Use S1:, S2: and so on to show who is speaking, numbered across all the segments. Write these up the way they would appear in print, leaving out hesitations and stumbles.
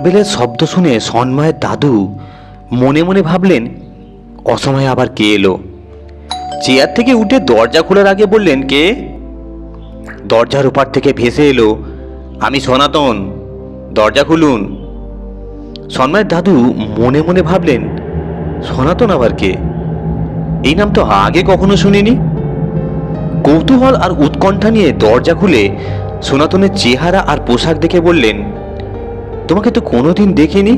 S1: ডোরবেলের শব্দ শুনে সন্ময়ের দাদু মনে মনে ভাবলেন, অসময়ে আবার কে এলো। চেয়ার থেকে উঠে দরজা খোলার আগে বললেন, কে? দরজার ওপার থেকে ভেসে এলো, আমি সনাতন, দরজা খুলুন। সন্ময়ের দাদু মনে মনে ভাবলেন, সনাতন আবার কে? এই নাম তো আগে কখনো শুনিনি। কৌতূহল আর উৎকণ্ঠা নিয়ে দরজা খুলে সনাতনের চেহারা আর পোশাক দেখে বললেন, তোমাকে তো কোনোদিন দেখিনি।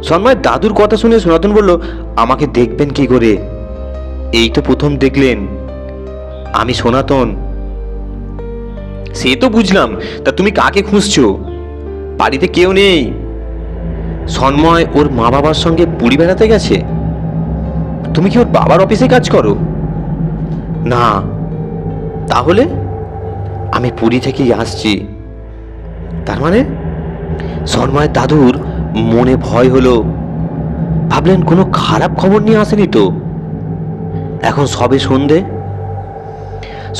S1: সন্ময়ের দাদুর কথা শুনে সনাতন বলল, আমাকে দেখবেন কি করে, এই তো প্রথম দেখলেন, আমি সনাতন। সে তো বুঝলাম, তা তুমি কাকে খুঁজছো? বাড়িতে কেউ নেই? সন্ময় ওর মা বাবার সঙ্গে পুরী বেড়াতে গেছে। তুমি কি ওর বাবার অফিসে কাজ করো? না। তাহলে? আমি পুরী থেকেই আসছি। তার মানে? সন্ময়ের দাদুর মনে ভয় হলো। ভাবলেন কোনো খারাপ খবর নিয়ে আসেনি তো? এখন সবে সন্ধে।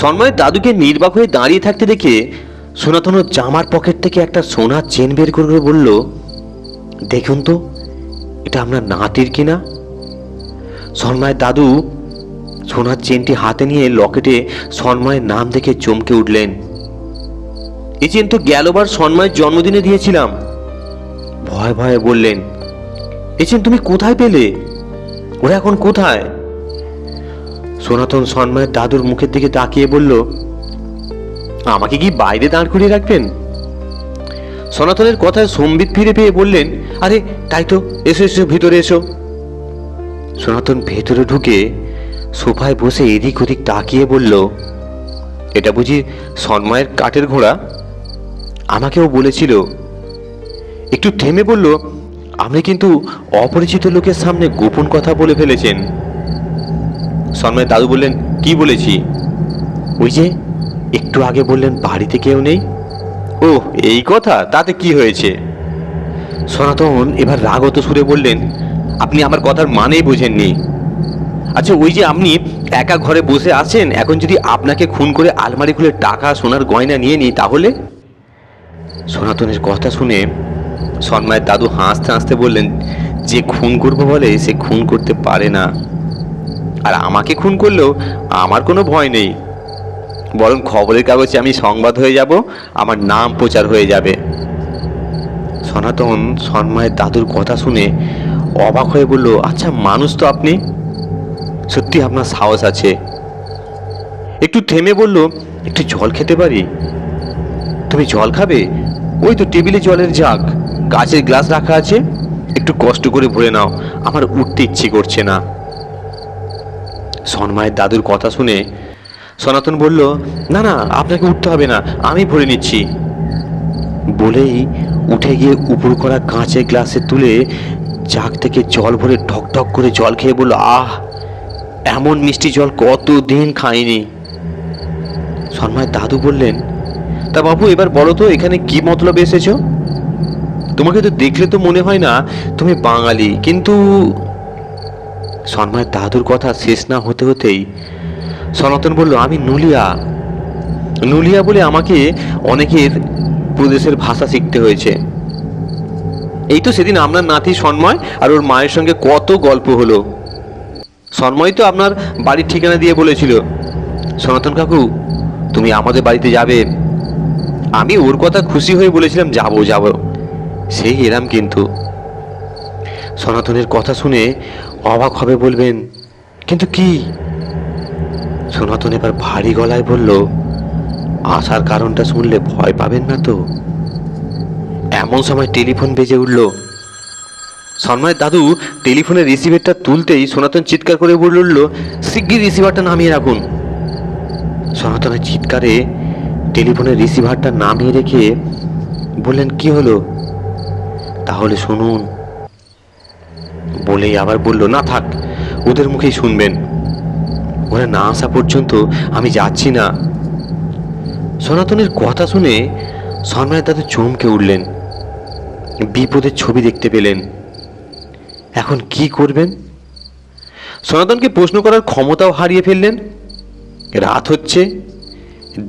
S1: সন্ময়ের দাদুকে নির্বাক হয়ে দাঁড়িয়ে থাকতে দেখে সনাতন জামার পকেট থেকে একটা সোনার চেন বের করে বলল, দেখুন তো, এটা আপনার নাতির কিনা। সন্ময়ের দাদু সোনার চেনটি হাতে নিয়ে লকেটে সন্ময়ের নাম দেখে চমকে উঠলেন। এই চেন তো গেলবার সন্ময়ের জন্মদিনে দিয়েছিলাম। ভয়ে ভয়ে বললেন, এই চেন তুমি কোথায় পেলে? ওরা এখন কোথায়? সনাতন সন্ময়ের দাদুর মুখের দিকে তাকিয়ে বলল, আমাকে কি বাইরে দাঁড় করিয়ে রাখবেন? সনাতনের কথায় সম্বিত ফিরে পেয়ে বললেন, আরে তাই তো, এসো এসো, ভিতরে এসো। সনাতন ভেতরে ঢুকে সোফায় বসে এদিক ওদিক তাকিয়ে বলল, এটা বুঝি সন্ময়ের কাঠের ঘোড়া? আমাকেও বলেছিল। একটু থেমে বলল, আপনি কিন্তু অপরিচিত লোকের সামনে গোপন কথা বলে ফেলেছেন। সন্ময়ের দাদু বললেন, কি বলেছি? ওই যে একটু আগে বললেন বাড়িতে কেউ নেই। ও, এই কথা, তাতে কি হয়েছে? সনাতন এবার রাগত সুরে বললেন, আপনি আমার কথার মানেই বোঝেননি। আচ্ছা, ওই যে আপনি একা ঘরে বসে আছেন, এখন যদি আপনাকে খুন করে আলমারি খুলে টাকা সোনার গয়না নিয়ে নিই তাহলে? সনাতনের কথা শুনে সন্ময়ের দাদু হাসতে হাসতে বললেন, যে খুন করবো বলে সে খুন করতে পারে না। আর আমাকে খুন করলেও আমার কোনো ভয় নেই, বরং খবরের কাগজে আমি সংবাদ হয়ে যাব, আমার নাম প্রচার হয়ে যাবে। সনাতন সন্ময়ের দাদুর কথা শুনে অবাক হয়ে বলল, আচ্ছা মানুষ তো আপনি, সত্যি আপনার সাহস আছে। একটু থেমে বলল, একটু জল খেতে পারি? তুমি জল খাবে? ওই তো টেবিলে জলের জাগ, কাচের গ্লাস রাখা আছে, একটু কষ্ট করে ভরে নাও, আমার উঠতে ইচ্ছে করছে না। সন্ময়ের দাদুর কথা শুনে সনাতন বলল, না না, আপনাকে উঠতে হবে না, আমি ভরে নিচ্ছি। বলেই উঠে গিয়ে উপর করা কাঁচের গ্লাসে তুলে জাগ থেকে জল ভরে ঢক ঢক করে জল খেয়ে বলল, আহ, এমন মিষ্টি জল কতদিন খাইনি। সন্ময়ের দাদু বললেন, তা বাবু এবার বলো তো, এখানে কি মতলবে এসেছো? তোমাকে তো দেখলে তো মনে হয় না তুমি বাঙালি, কিন্তু। সন্ময়ের দাদুর কথা শেষ না হতে হতেই সনাতন বলল, আমি নুলিয়া। নুলিয়া বলে আমাকে অনেকের প্রদেশের ভাষা শিখতে হয়েছে। এই তো সেদিন আপনার নাতি সন্ময় আর ওর মায়ের সঙ্গে কত গল্প হলো। সন্ময় তো আপনার বাড়ির ঠিকানা দিয়ে বলেছিল, সনাতন কাকু তুমি আমাদের বাড়িতে যাবে। আমি ওর কথা খুশি হয়ে বলেছিলাম, যাবো যাবো, সেই এলাম। কিন্তু সনাতনের কথা শুনে অবাক হবে বলবেন, কিন্তু কি? সনাতন এবার ভারী গলায় বলল, আসার কারণটা শুনলে ভয় পাবেন না তো? এমন সময় টেলিফোন বেজে উঠল। সন্ময়ের দাদু টেলিফোনের রিসিভারটা তুলতেই সনাতন চিৎকার করে বলে উঠল, শিগগির রিসিভারটা নামিয়ে রাখুন। সনাতনের চিৎকারে টেলিফোনের রিসিভারটা নামিয়ে রেখে বললেন, কি হলো? তাহলে শুনুন। বলেই আবার বলল, না থাক, ওদের মুখেই শুনবেন, ওরা না আসা পর্যন্ত আমি যাচ্ছি না। সনাতনের কথা শুনে সন্ময়ের দাদু চমকে উঠলেন, বিপদের ছবি দেখতে পেলেন। এখন কি করবেন? সনাতনকে প্রশ্ন করার ক্ষমতাও হারিয়ে ফেললেন। রাত হচ্ছে,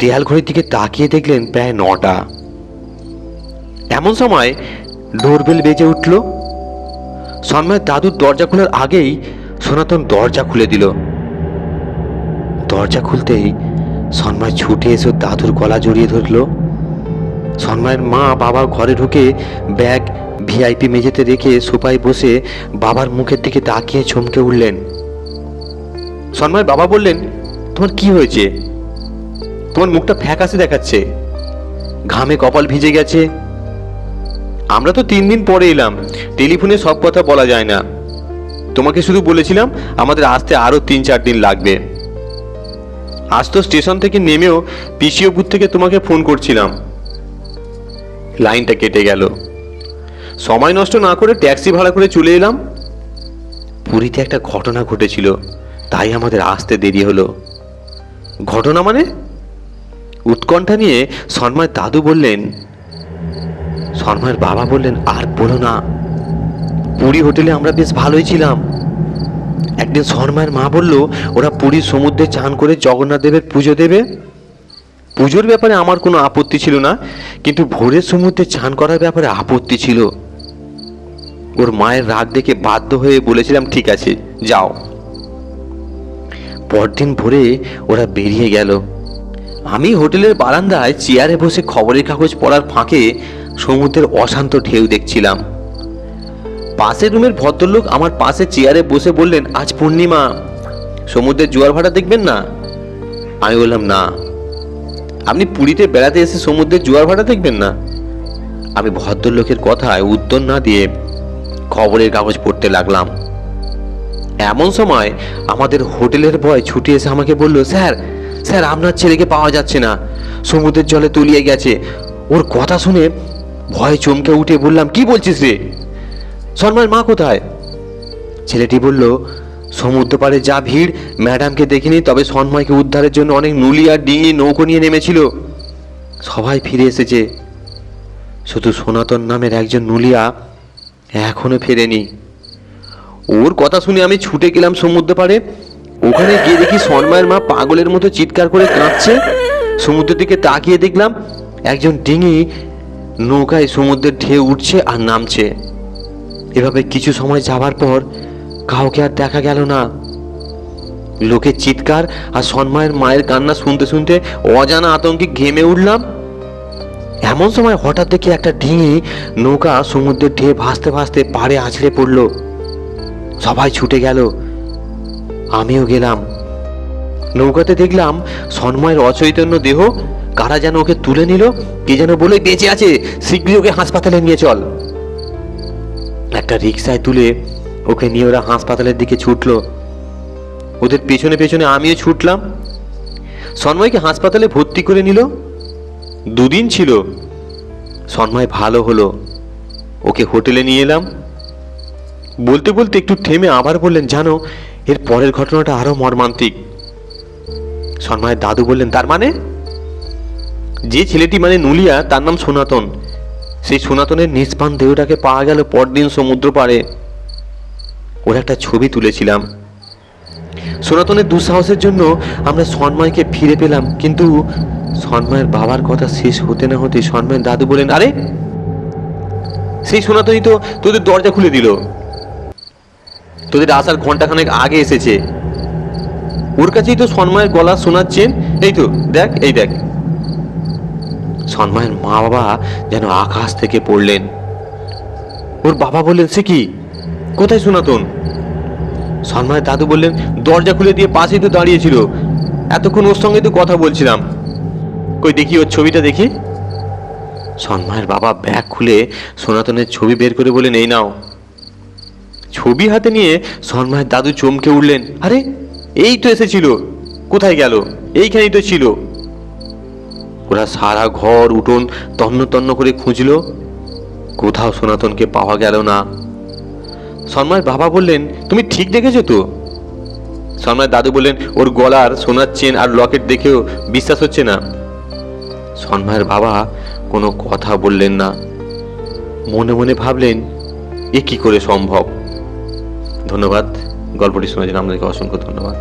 S1: দেয়াল ঘড়ির দিকে তাকিয়ে দেখলেন প্রায় 9টা। এমন সময় ডোরবেল বেজে উঠল। সন্ময়ের দাদুর দরজা খোলার আগেই সনাতন দরজা খুলে দিল। দরজা খুলতেই সন্ময় ছুটে এসে দাদুর গলা জড়িয়ে ধরল। সন্ময়ের মা বাবা ঘরে ঢুকে ব্যাগ ভিআইপি মেঝেতে রেখে সোফায় বসে বাবার মুখের দিকে তাকিয়ে চমকে উঠলেন। সন্ময়ের বাবা বললেন, তোমার কি হয়েছে? তোমার মুখটা ফ্যাকাশে দেখাচ্ছে, ঘামে কপাল ভিজে গেছে। আমরা তো 3 দিন পরে এলাম, টেলিফোনে সব কথা বলা যায় না। তোমাকে শুধু বলেছিলাম আমাদের আসতে আরো 3-4 দিন লাগবে। আজ তো স্টেশন থেকে নেমেও পিসিও বুথ থেকে তোমাকে ফোন করছিলাম, লাইনটা কেটে গেল। সময় নষ্ট না করে ট্যাক্সি ভাড়া করে চলে এলাম। পুরীতে একটা ঘটনা ঘটেছিল, তাই আমাদের আসতে দেরি হলো। ঘটনা মানে? উৎকণ্ঠা নিয়ে সন্ময়ের দাদু বললেন। সন্ময়ের বাবা বললেন, আর বলো না, পুরী হোটেলে আমরা বেশ ভালোই ছিলাম। একদিন সন্ময়ের মা বলল ওরা পুরীর সমুদ্রে চান করে জগন্নাথ দেবের পুজো দেবে। পুজোর ব্যাপারে আমার কোনো আপত্তি ছিল না, কিন্তু ভোরের সমুদ্রে চান করার ব্যাপারে আপত্তি ছিল। ওর মায়ের রাগ দেখে বাধ্য হয়ে বলেছিলাম ঠিক আছে যাও। পরদিন ভোরে ওরা বেরিয়ে গেল। আমি হোটেলের বারান্দায় চেয়ারে বসে খবরের কাগজ পড়ার ফাঁকে সমুদ্রের অশান্ত ঢেউ দেখছিলাম। পাশের রুমের ভদ্রলোক আমার পাশে চেয়ারে বসে বললেন, আজ পূর্ণিমা, সমুদ্রের জোয়ার ভাটা দেখবেন না? আমি বললাম না। আপনি পুরীতে বেড়াতে এসে সমুদ্রের জোয়ার ভাটা দেখবেন না? আমি ভদ্রলোকের কথায় উত্তর না দিয়ে খবরের কাগজ পড়তে লাগলাম। এমন সময় আমাদের হোটেলের বয় ছুটে এসে আমাকে বলল, স্যার স্যার আপনার ছেলেকে পাওয়া যাচ্ছে না, সমুদ্রের জলে তলিয়ে গেছে। ওর কথা শুনে ভয়ে চমকে উঠে বললাম, কি বলছিস রে? সন্ময়ের মা কোথায়? ছেলেটি বলল, সমুদ্র পাড়ে যা ভিড়, ম্যাডামকে দেখিনি, তবে সন্ময়কে উদ্ধারের জন্য অনেক নুলি আর ডিঙি নৌকো নিয়ে নেমেছিল, সবাই ফিরে এসেছে। শুধু সনাতন নামের একজন নুলিয়া এখনো ফেরেনি। ওর কথা শুনে আমি ছুটে গেলাম সমুদ্র পাড়ে। ওখানে গিয়ে দেখি সন্ময়ের মা পাগলের মতো চিৎকার করে কাঁদছে। সমুদ্রের দিকে তাকিয়ে দেখলাম একজন ডিঙি নৌকায় সমুদ্রের ঢেউ উঠছে আর নামছে। এভাবে কিছু সময় যাবার পর কাউকে আর দেখা গেল না। লোকের চিৎকার আর সন্ময়ের মায়ের কান্না শুনতে শুনতে অজানা আতঙ্কে ঘেমে উঠলাম। এমন সময় হঠাৎ দেখি একটা ডিঙি নৌকা সমুদ্রের ঢেউ ভাসতে ভাসতে পাড়ে আছড়ে পড়ল। সবাই ছুটে গেল, আমিও গেলাম। নৌকাতে দেখলাম সন্ময়ের অচৈতন্য দেহ, কারা যেন ওকে তুলে নিল। কে যেন বলে, বেঁচে আছে, শীঘ্রই ওকে হাসপাতালে নিয়ে চল। একটা রিক্সায় তুলে ওকে নিয়ে ওরা হাসপাতালের দিকে ছুটলো। ওদের পেছনে পেছনে আমিও ছুটলাম। সন্ময়কে হাসপাতালে ভর্তি করে নিল। 2 দিন ছিল। সন্ময় ভালো হলো। ওকে হোটেলে নিয়ে এলাম। বলতে বলতে একটু থেমে আবার বললেন, জানো, এর পরের ঘটনাটা আরো মর্মান্তিক। সন্ময়ের দাদু বললেন, তার মানে? যে ছেলেটি মানে নুলিয়া, তার নাম সনাতন। সেই সনাতনের নিষ্পান দেহটাকে পাওয়া গেল পরদিন সমুদ্র পাড়ে। ওর একটা ছবি তুলেছিলাম। সনাতনের দুঃসাহসের জন্য আমরা সন্ময়কে ফিরে পেলাম, কিন্তু সন্ময়ের বাবার কথা শেষ হতে না হতে সন্ময়ের দাদু বলেন, আরে সেই সনাতনই তো তোদের দরজা খুলে দিল, তোদের আসার ঘন্টাখানেক আগে এসেছে। ওর কাছেই তো সন্ময়ের গলা শোনার চেন, এই তো দেখ, এই দেখ। সন্ময়ের মা বাবা যেন আকাশ থেকে পড়লেন। ওর বাবা বললেন, সে কি, কোথায় সনাতন? সন্ময়ের দাদু বললেন, দরজা খুলে দিয়ে পাশেই তো দাঁড়িয়েছিল, এতক্ষণ ওর সঙ্গে তো কথা বলছিলাম। কই দেখি ওর ছবিটা দেখি। সন্ময়ের বাবা ব্যাগ খুলে সনাতনের ছবি বের করে বলেন, এই নাও। ছবি হাতে নিয়ে সন্ময়ের দাদু চমকে উঠলেন, আরে এই তো এসেছিল, কোথায় গেল? এইখানেই তো ছিল। ওরা সারা ঘর উঠোন তন্ন তন্ন করে খুঁজলো, কোথাও সনাতনকে পাওয়া গেল না। সন্ময়ের বাবা বললেন, তুমি ঠিক দেখেছো তো? সন্ময়ের দাদু বললেন, ওর গলার সোনার চেন আর লকেট দেখেও বিশ্বাস হচ্ছে না। সন্ময়ের বাবা কোনো কথা বললেন না, মনে মনে ভাবলেন, এ কি করে সম্ভব। ধন্যবাদ, গল্পটি শোনার জন্য আপনাদেরকে অসংখ্য ধন্যবাদ।